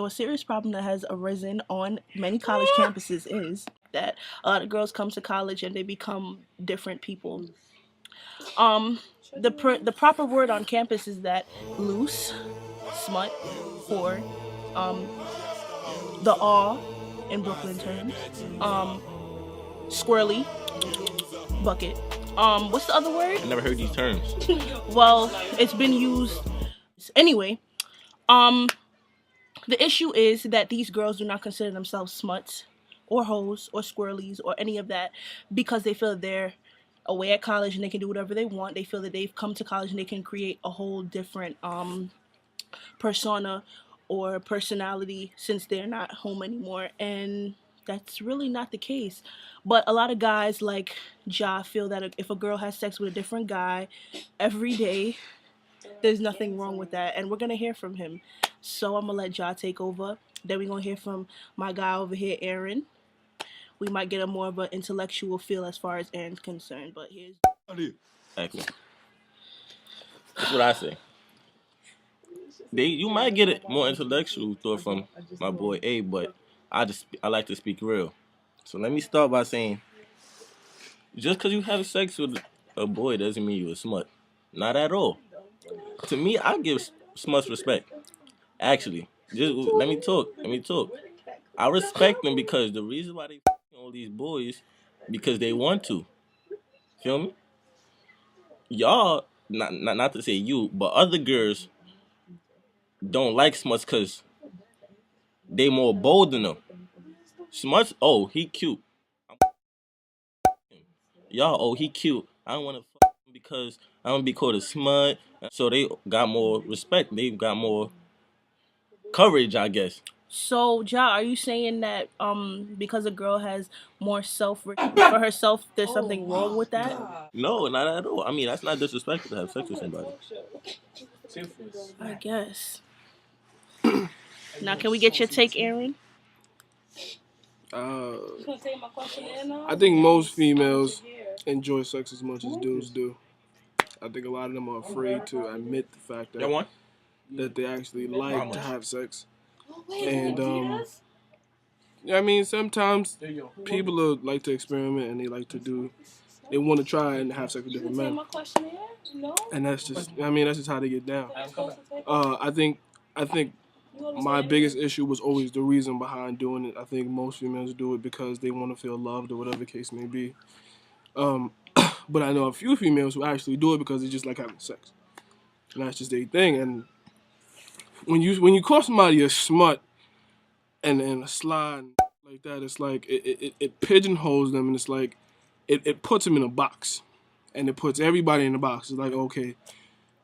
So a serious problem that has arisen on many college campuses is that a lot of girls come to college and they become different people. Um, the proper word on campus is that loose, smut, whore, um, the awe in Brooklyn terms, um, squirrely, bucket. What's the other word? I never heard these terms. Well, it's been used anyway. Um, the issue is that these girls do not consider themselves smuts or hoes or squirrelies or any of that because they feel they're away at college and they can do whatever they want. They feel that they've come to college and they can create a whole different persona or personality since they're not home anymore, and that's really not the case. But a lot of guys like Ja feel that if a girl has sex with a different guy every day, there's nothing wrong with that, and we're gonna hear from him. So I'm gonna let Ja take over. Then we're gonna hear from my guy over here, Aaron. We might get a more of an intellectual feel as far as Aaron's concerned. But here's Exactly. That's what I say. You might get a more intellectual thought from my boy A, but I like to speak real. So let me start by saying, just because you have sex with a boy doesn't mean you a smut. Not at all. To me, I give smuts respect. Actually, just let me talk. Let me talk. I respect them because the reason why they all these boys because they want to. Feel me? Y'all, not to say you, but other girls don't like smuts because they more bold than them. Smuts, oh, he cute. Y'all, oh, he cute. I don't want to fuck him because I don't be called a smut. So they got more respect. They got more courage, I guess. so Ja. Are you saying that because a girl has more self for herself, there's something wrong with that? No, not at all. I mean, that's not disrespectful to have sex with somebody. I guess. Now, can we get your take, Aaron? I think most females enjoy sex as much as dudes do. I think a lot of them are afraid to admit the fact that they actually like to have sex. And I mean, sometimes people like to experiment and they want to try and have sex with different men. And that's just how they get down. I think my biggest issue was always the reason behind doing it. I think most females do it because they want to feel loved or whatever the case may be. But I know a few females who actually do it because they just like having sex, and that's just their thing. And when you call somebody a smut and a slide like that, it's like it pigeonholes them, and it's like it puts them in a box, and it puts everybody in a box. It's like, okay,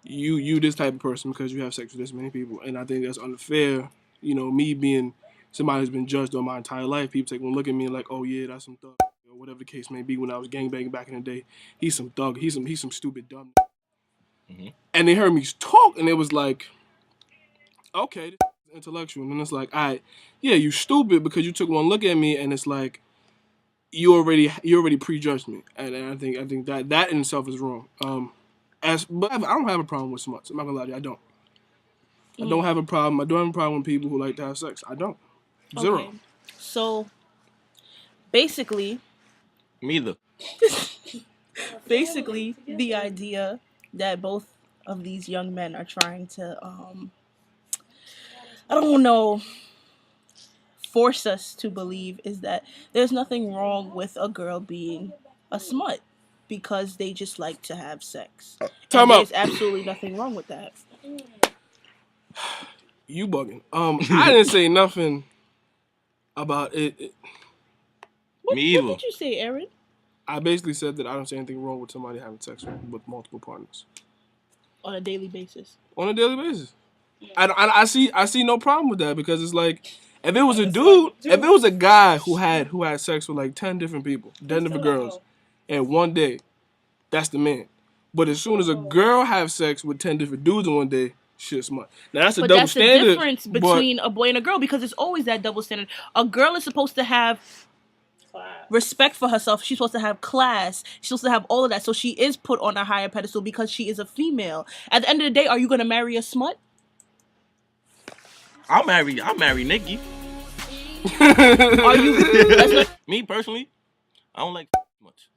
you this type of person because you have sex with this many people, and I think that's unfair. You know, me being somebody who's been judged all my entire life, people take one look at me like, oh yeah, that's some thug, or whatever the case may be. When I was gangbanging back in the day, he's some thug, he's some stupid dumb. Mm-hmm. And they heard me talk, and it was like, okay, this is intellectual, and then it's like, all right, yeah, you stupid because you took one look at me, and it's like you already prejudged me, and I think that in itself is wrong. But I don't have a problem with smuts. I'm not gonna lie to you, I don't. I don't have a problem. I don't have a problem with people who like to have sex. I don't. Zero. Okay. So basically, Me either. basically, the idea that both of these young men are trying to, I don't know, force us to believe is that there's nothing wrong with a girl being a smut because they just like to have sex. Time out. There's absolutely nothing wrong with that. You bugging. I didn't say nothing about it. Me either. What did you say, Aaron? I basically said that I don't see anything wrong with somebody having sex with multiple partners On a daily basis. on a daily basis. I see no problem with that because it's like if it was a dude, if it was a guy who had sex with like 10 different people, 10 different girls, in one day, that's the man. But as soon as a girl have sex with 10 different dudes in one day, shit's smart. Now that's a double standard. But that's the difference between a boy and a girl because it's always that double standard. A girl is supposed to have respect for herself. She's supposed to have class. She's supposed to have all of that. So she is put on a higher pedestal because she is a female. At the end of the day, are you going to marry a smut? I'll marry Nikki. Are you? Me personally, I don't like much.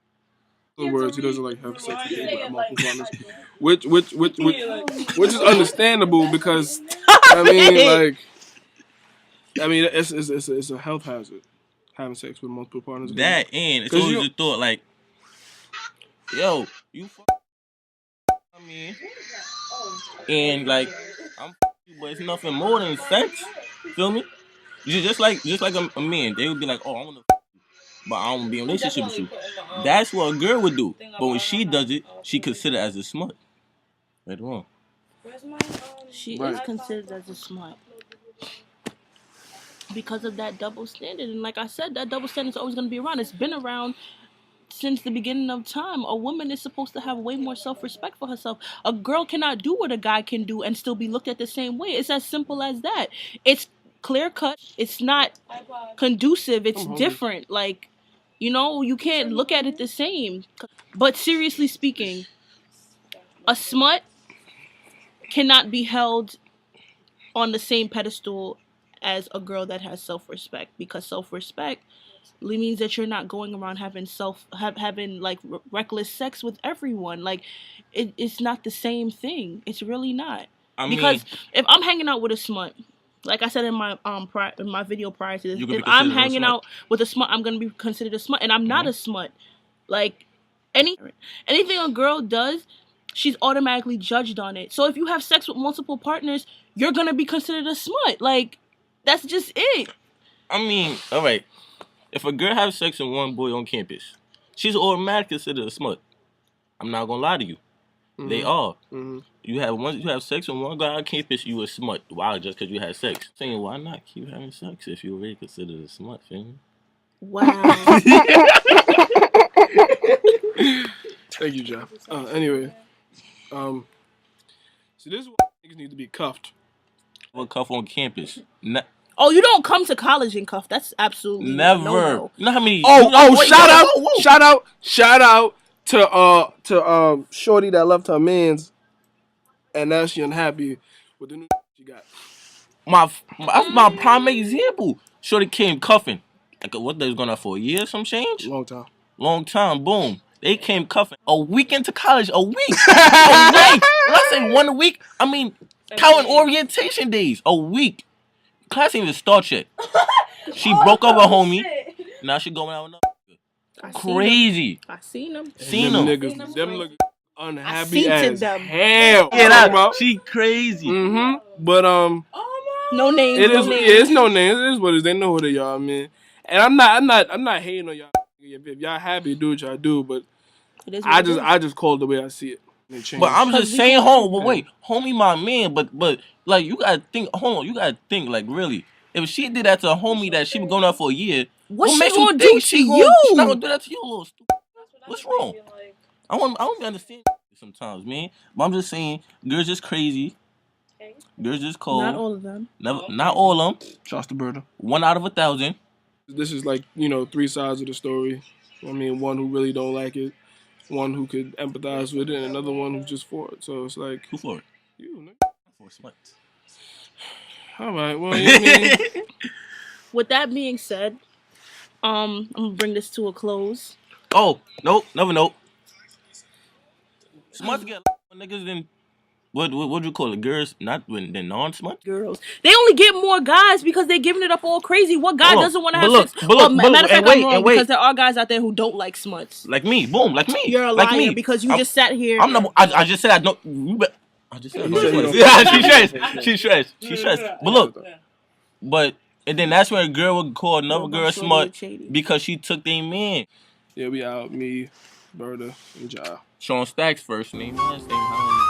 In other words, he doesn't like have sex with people at multiple partners, which is understandable because I mean, it's a health hazard having sex with multiple partners. That and it's always the thought like, yo, you I mean, and like I'm you, but it's nothing more than sex. Feel me? Just like a man, they would be like, oh, I want to, but I don't want to be in a relationship with you. That's what a girl would do. But when she does it, she considered as a smut. Right or wrong? She is considered as a smut because of that double standard. And like I said, that double standard is always going to be around. It's been around since the beginning of time. A woman is supposed to have way more self-respect for herself. A girl cannot do what a guy can do and still be looked at the same way. It's as simple as that. It's clear cut. It's not conducive. It's different. Like, you know, you can't look at it the same. But seriously speaking, a smut cannot be held on the same pedestal as a girl that has self-respect, because self-respect means that you're not going around having like reckless sex with everyone. Like it's not the same thing. It's really not. Because if I'm hanging out with a smut, like I said in my in my video prior to this, if I'm hanging out with a smut, I'm gonna be considered a smut, and I'm not a smut. Like anything a girl does, she's automatically judged on it. So if you have sex with multiple partners, you're gonna be considered a smut. Like that's just it. I mean, all right. If a girl has sex with one boy on campus, she's automatically considered a smut. I'm not gonna lie to you. Mm-hmm. They are. Mm-hmm. You have sex with one guy on campus, you a smut. Wow, just because you had sex. Saying why not keep having sex if you're already considered a smut, fam? Wow. Thank you, John. Anyway, so this is why niggas need to be cuffed. Well, cuff on campus. Oh, you don't come to college and cuff. That's absolutely never. No. You know how many? Shout out to shorty that left her man's, and now she unhappy with the new she got. That's my prime example. Shorty came cuffing. Like what they was going on for a year, some change? Long time. Boom. They came cuffing a week into college. A week. A week. When I say 1 week, I mean counting orientation days. A week. Class ain't even start yet. She broke up with homie. Now she going out with another. Crazy. I seen them. Them niggas, them look unhappy as hell. Yeah, she crazy. Mm-hmm. But no names. It's no names. It is what it is. They know who they are, man. And I'm not hating on y'all. If y'all happy, do what y'all do. But I just call it the way I see it. But I'm just saying, homie, my man. But like you gotta think, you gotta think like really. If she did that to a homie that she been going out for a year, what makes you think to you? She's not gonna do that to you, little stupid. What's wrong? I don't understand sometimes, man. But I'm just saying, girls just crazy. Girls just cold. Not all of them. Not all of them. Trust the bird. 1 out of 1,000. This is like 3 sides of the story. I mean, one who really don't like it, one who could empathize with it, and another one who's just for it. So it's like, who for it? You, nigga. For smut. All right. Well, you mean. With that being said, I'm gonna bring this to a close. Oh, nope, never nope. Smuts get niggas than what you call it? Girls, not when they're non-smut? Girls. They only get more guys because they're giving it up all crazy. What guy doesn't want to have sex? Matter of fact, I'm wrong because there are guys out there who don't like smuts. Like me, boom, like me. You're a liar because you just sat here. I just said I don't. I just said yeah, she stressed. But look, and then that's when a girl would call another girl a smut because she took their man. Yeah, we out. Me, Berta, and Ja. Sean Stacks first name, last name.